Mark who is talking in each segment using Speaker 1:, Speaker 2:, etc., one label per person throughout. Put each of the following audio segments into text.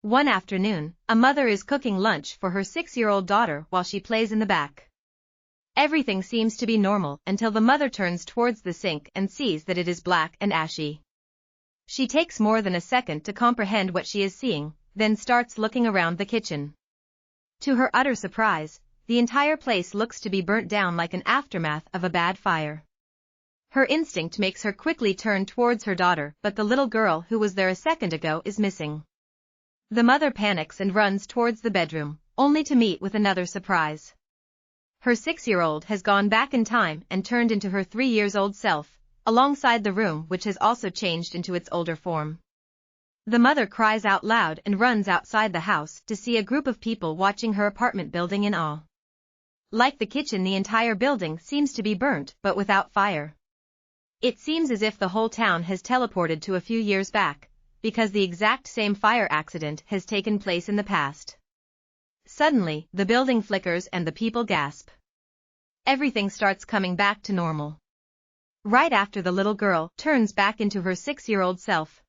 Speaker 1: One afternoon, a mother is cooking lunch for her 6-year-old daughter while she plays in the back. Everything seems to be normal until the mother turns towards the sink and sees that it is black and ashy. She takes more than a second to comprehend what she is seeing, then starts looking around the kitchen. To her utter surprise, the entire place looks to be burnt down like an aftermath of a bad fire. Her instinct makes her quickly turn towards her daughter, but the little girl who was there a second ago is missing. The mother panics and runs towards the bedroom, only to meet with another surprise. Her 6-year-old has gone back in time and turned into her 3-year-old self, alongside the room which has also changed into its older form. The mother cries out loud and runs outside the house to see a group of people watching her apartment building in awe. Like the kitchen, the entire building seems to be burnt but without fire. It seems as if the whole town has teleported to a few years back, because the exact same fire accident has taken place in the past. Suddenly, the building flickers and the people gasp. Everything starts coming back to normal. Right after the little girl turns back into her 6-year-old self.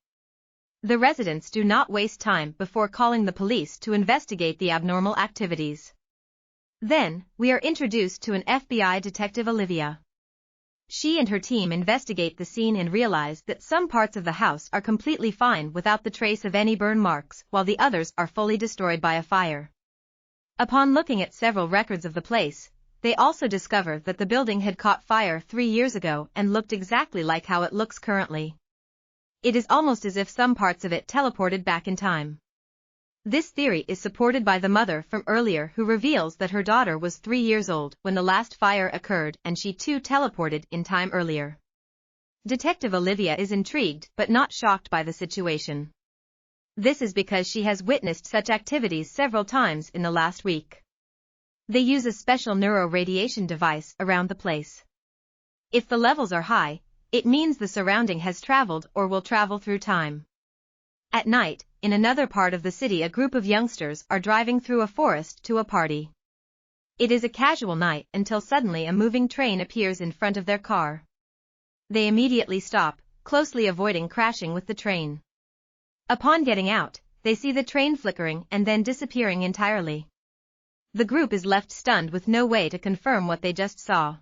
Speaker 1: The residents do not waste time before calling the police to investigate the abnormal activities. Then, we are introduced to an FBI detective, Olivia. She and her team investigate the scene and realize that some parts of the house are completely fine without the trace of any burn marks, while the others are fully destroyed by a fire. Upon looking at several records of the place, they also discover that the building had caught fire 3 years ago and looked exactly like how it looks currently. It is almost as if some parts of it teleported back in time. This theory is supported by the mother from earlier, who reveals that her daughter was 3 years old when the last fire occurred and she too teleported in time earlier. Detective Olivia is intrigued but not shocked by the situation. This is because she has witnessed such activities several times in the last week. They use a special neuro-radiation device around the place. If the levels are high, it means the surrounding has traveled or will travel through time. At night, in another part of the city, a group of youngsters are driving through a forest to a party. It is a casual night until suddenly a moving train appears in front of their car. They immediately stop, closely avoiding crashing with the train. Upon getting out, they see the train flickering and then disappearing entirely. The group is left stunned with no way to confirm what they just saw.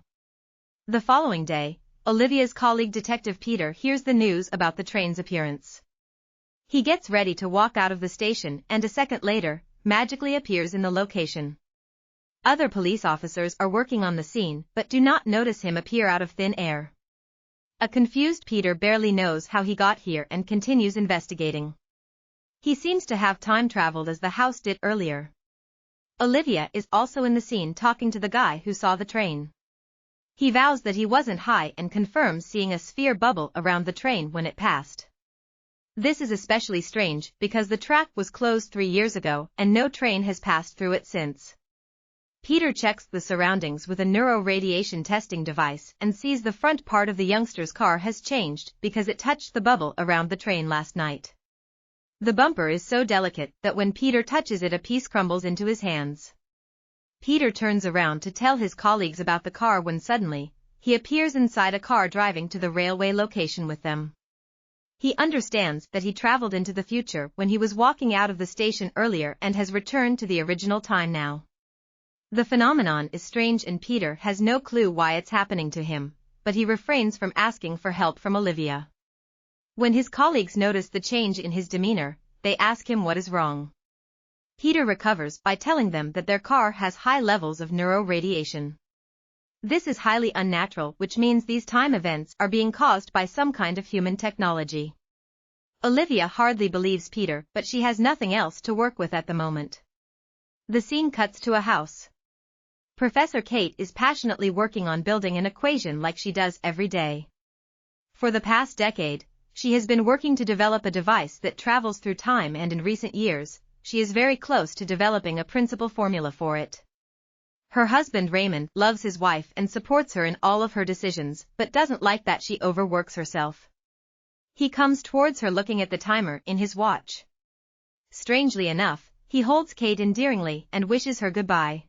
Speaker 1: The following day, Olivia's colleague Detective Peter hears the news about the train's appearance. He gets ready to walk out of the station and a second later, magically appears in the location. Other police officers are working on the scene but do not notice him appear out of thin air. A confused Peter barely knows how he got here and continues investigating. He seems to have time traveled as the house did earlier. Olivia is also in the scene talking to the guy who saw the train. He vows that he wasn't high and confirms seeing a sphere bubble around the train when it passed. This is especially strange because the track was closed 3 years ago and no train has passed through it since. Peter checks the surroundings with a neuro-radiation testing device and sees the front part of the youngster's car has changed because it touched the bubble around the train last night. The bumper is so delicate that when Peter touches it, a piece crumbles into his hands. Peter turns around to tell his colleagues about the car when suddenly, he appears inside a car driving to the railway location with them. He understands that he traveled into the future when he was walking out of the station earlier and has returned to the original time now. The phenomenon is strange and Peter has no clue why it's happening to him, but he refrains from asking for help from Olivia. When his colleagues notice the change in his demeanor, they ask him what is wrong. Peter recovers by telling them that their car has high levels of neuro-radiation. This is highly unnatural, which means these time events are being caused by some kind of human technology. Olivia hardly believes Peter, but she has nothing else to work with at the moment. The scene cuts to a house. Professor Kate is passionately working on building an equation like she does every day. For the past decade, she has been working to develop a device that travels through time, and in recent years, she is very close to developing a principal formula for it. Her husband Raymond loves his wife and supports her in all of her decisions, but doesn't like that she overworks herself. He comes towards her looking at the timer in his watch. Strangely enough, he holds Kate endearingly and wishes her goodbye.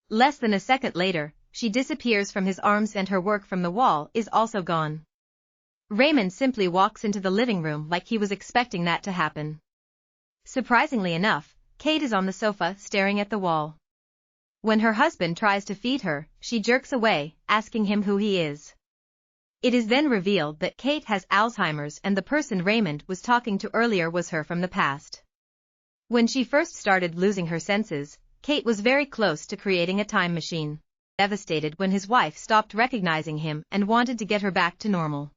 Speaker 1: Less than a second later, she disappears from his arms and her work from the wall is also gone. Raymond simply walks into the living room like he was expecting that to happen. Surprisingly enough, Kate is on the sofa staring at the wall. When her husband tries to feed her, she jerks away, asking him who he is. It is then revealed that Kate has Alzheimer's and the person Raymond was talking to earlier was her from the past. When she first started losing her senses, Kate was very close to creating a time machine. Devastated when his wife stopped recognizing him and wanted to get her back to normal.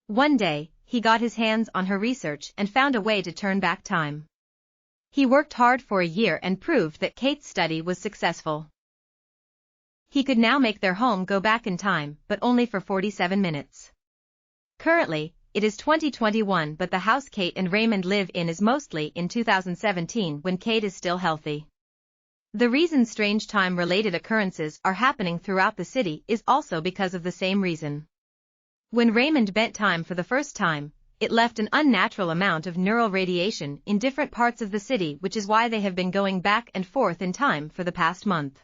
Speaker 1: One day, he got his hands on her research and found a way to turn back time. He worked hard for a year and proved that Kate's study was successful. He could now make their home go back in time, but only for 47 minutes. Currently, it is 2021, but the house Kate and Raymond live in is mostly in 2017 when Kate is still healthy. The reason strange time-related occurrences are happening throughout the city is also because of the same reason. When Raymond bent time for the first time, it left an unnatural amount of neural radiation in different parts of the city, which is why they have been going back and forth in time for the past month.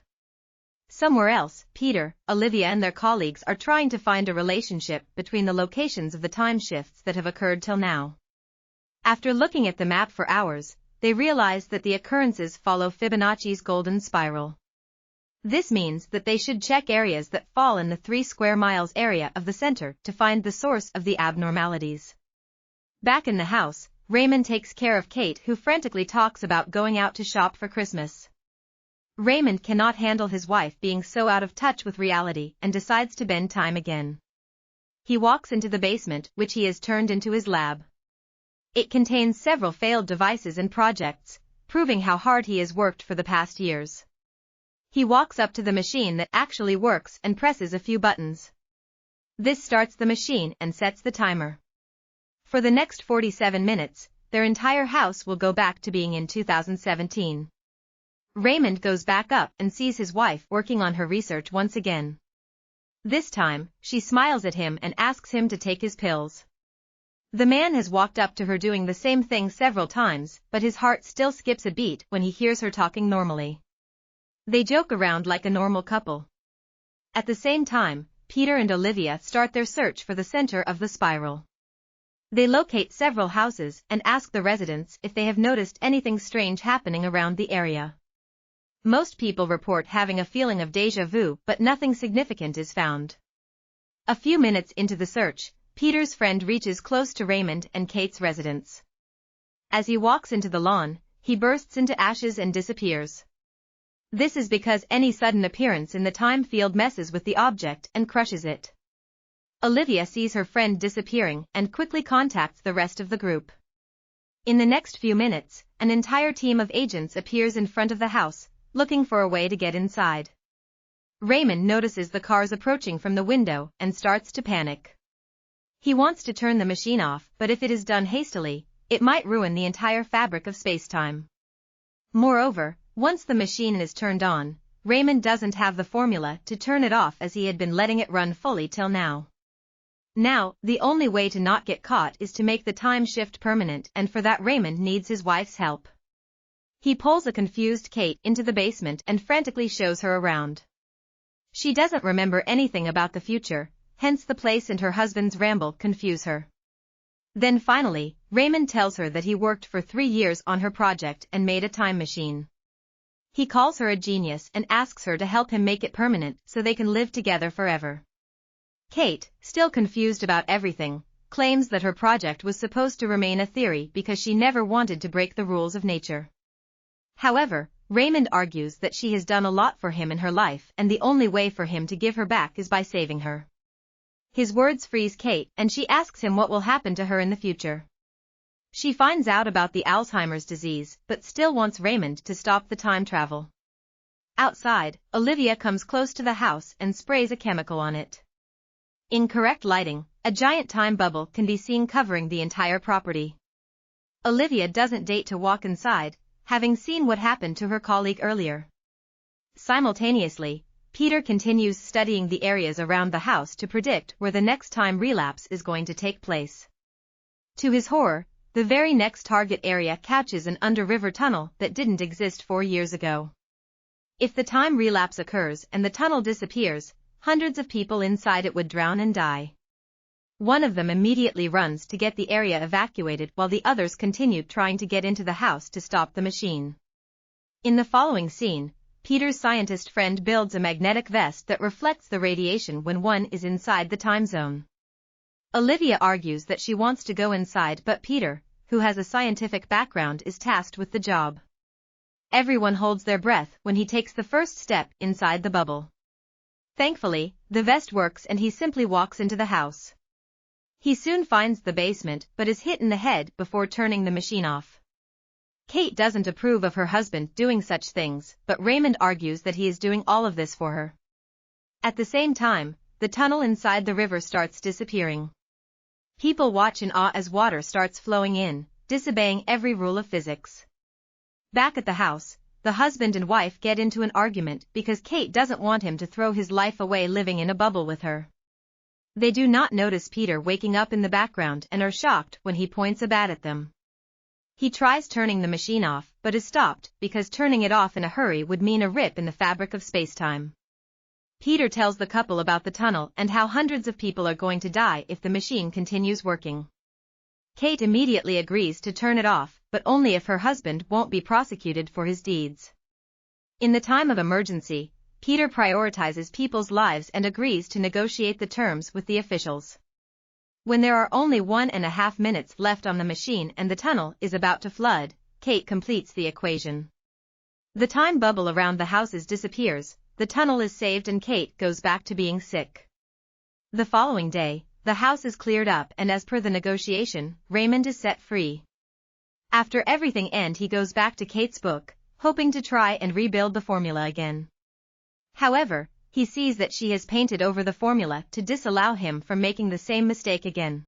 Speaker 1: Somewhere else, Peter, Olivia and their colleagues are trying to find a relationship between the locations of the time shifts that have occurred till now. After looking at the map for hours, they realize that the occurrences follow Fibonacci's golden spiral. This means that they should check areas that fall in the 3 square miles area of the center to find the source of the abnormalities. Back in the house, Raymond takes care of Kate, who frantically talks about going out to shop for Christmas. Raymond cannot handle his wife being so out of touch with reality and decides to bend time again. He walks into the basement, which he has turned into his lab. It contains several failed devices and projects, proving how hard he has worked for the past years. He walks up to the machine that actually works and presses a few buttons. This starts the machine and sets the timer. For the next 47 minutes, their entire house will go back to being in 2017. Raymond goes back up and sees his wife working on her research once again. This time, she smiles at him and asks him to take his pills. The man has walked up to her doing the same thing several times, but his heart still skips a beat when he hears her talking normally. They joke around like a normal couple. At the same time, Peter and Olivia start their search for the center of the spiral. They locate several houses and ask the residents if they have noticed anything strange happening around the area. Most people report having a feeling of déjà vu, but nothing significant is found. A few minutes into the search, Peter's friend reaches close to Raymond and Kate's residence. As he walks into the lawn, he bursts into ashes and disappears. This is because any sudden appearance in the time field messes with the object and crushes it. Olivia sees her friend disappearing and quickly contacts the rest of the group. In the next few minutes, an entire team of agents appears in front of the house, looking for a way to get inside. Raymond notices the cars approaching from the window and starts to panic. He wants to turn the machine off, but if it is done hastily, it might ruin the entire fabric of space-time. Moreover, once the machine is turned on, Raymond doesn't have the formula to turn it off, as he had been letting it run fully till now. Now, the only way to not get caught is to make the time shift permanent, and for that Raymond needs his wife's help. He pulls a confused Kate into the basement and frantically shows her around. She doesn't remember anything about the future, hence the place and her husband's ramble confuse her. Then finally, Raymond tells her that he worked for 3 years on her project and made a time machine. He calls her a genius and asks her to help him make it permanent so they can live together forever. Kate, still confused about everything, claims that her project was supposed to remain a theory because she never wanted to break the rules of nature. However, Raymond argues that she has done a lot for him in her life and the only way for him to give her back is by saving her. His words freeze Kate and she asks him what will happen to her in the future. She finds out about the Alzheimer's disease but still wants Raymond to stop the time travel. Outside, Olivia comes close to the house and sprays a chemical on it. In correct lighting, a giant time bubble can be seen covering the entire property. Olivia doesn't dare to walk inside, having seen what happened to her colleague earlier. Simultaneously, Peter continues studying the areas around the house to predict where the next time relapse is going to take place. To his horror, the very next target area catches an under-river tunnel that didn't exist 4 years ago. If the time relapse occurs and the tunnel disappears, hundreds of people inside it would drown and die. One of them immediately runs to get the area evacuated while the others continued trying to get into the house to stop the machine. In the following scene, Peter's scientist friend builds a magnetic vest that reflects the radiation when one is inside the time zone. Olivia argues that she wants to go inside, but Peter, who has a scientific background, is tasked with the job. Everyone holds their breath when he takes the first step inside the bubble. Thankfully, the vest works and he simply walks into the house. He soon finds the basement but is hit in the head before turning the machine off. Kate doesn't approve of her husband doing such things, but Raymond argues that he is doing all of this for her. At the same time, the tunnel inside the river starts disappearing. People watch in awe as water starts flowing in, disobeying every rule of physics. Back at the house, the husband and wife get into an argument because Kate doesn't want him to throw his life away living in a bubble with her. They do not notice Peter waking up in the background and are shocked when he points a bat at them. He tries turning the machine off but is stopped because turning it off in a hurry would mean a rip in the fabric of space-time. Peter tells the couple about the tunnel and how hundreds of people are going to die if the machine continues working. Kate immediately agrees to turn it off, but only if her husband won't be prosecuted for his deeds. In the time of emergency, Peter prioritizes people's lives and agrees to negotiate the terms with the officials. When there are only 1.5 minutes left on the machine and the tunnel is about to flood, Kate completes the equation. The time bubble around the houses disappears, the tunnel is saved and Kate goes back to being sick. The following day, the house is cleared up and as per the negotiation, Raymond is set free. After everything ends, he goes back to Kate's book, hoping to try and rebuild the formula again. However, he sees that she has painted over the formula to disallow him from making the same mistake again.